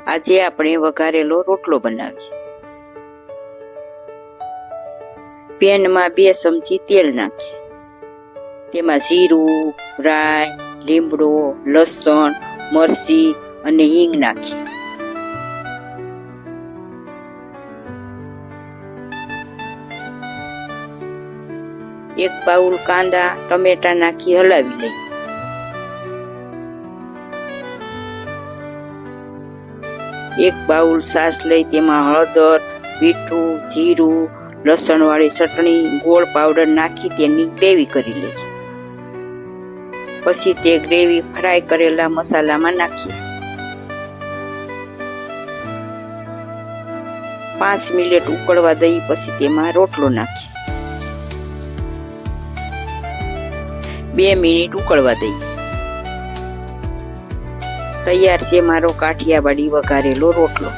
આજે આપણે વઘારેલો રોટલો બનાવીએ. પેનમાં 2 ચમચી તેલ નાખીએ. તેમાં જીરું, રાઈ, લીમડો, લસણ, મરચી અને હિંગ નાખીએ. એક બાઉલ કાંદા ટમેટા નાખી હલાવી લઈએ. એક બાઉલ છાશ લઈ તેમાં હળદર, મીઠું, જીરું, લસણવાળી ચટણી, ગોળ પાવડર નાખી તેની ગ્રેવી કરી લઈએ. પછી તે ગ્રેવી ફ્રાય કરેલા મસાલામાં નાખીએ. 5 મિનિટ ઉકળવા દઈ પછી તેમાં રોટલો નાખીએ. 2 મિનિટ ઉકળવા દઈએ. તૈયાર છે મારો કાઠિયાવાડી વઘારેલો રોટલો.